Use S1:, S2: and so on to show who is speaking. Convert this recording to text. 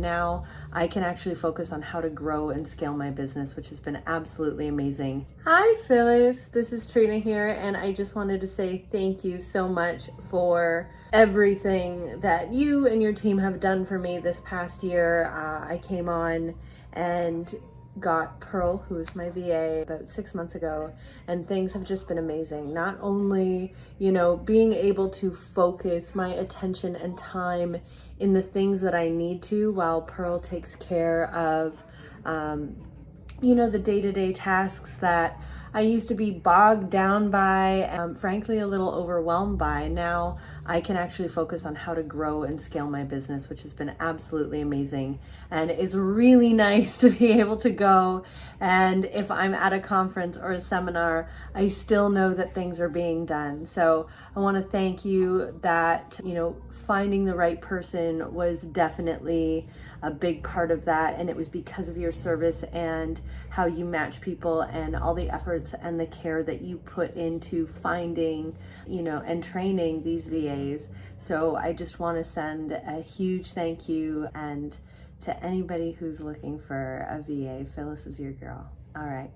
S1: now I can actually focus on how to grow and scale my business, which has been absolutely amazing. Hi Phyllis, this is Trina here, and I just wanted to say thank you so much for everything that you and your team have done for me this past year. I came on and got Pearl, who is my VA, about 6 months ago, and things have just been amazing. Not only, being able to focus my attention and time in the things that I need to while Pearl takes care of, the day-to-day tasks that I used to be bogged down by, frankly, a little overwhelmed by. Now I can actually focus on how to grow and scale my business, which has been absolutely amazing. And it's really nice to be able to go, and if I'm at a conference or a seminar, I still know that things are being done. So I want to thank you that, finding the right person was definitely a big part of that. And it was because of your service and how you match people and all the efforts and the care that you put into finding, and training these VAs. So I just want to send a huge thank you, and to anybody who's looking for a VA, Phyllis is your girl. All right.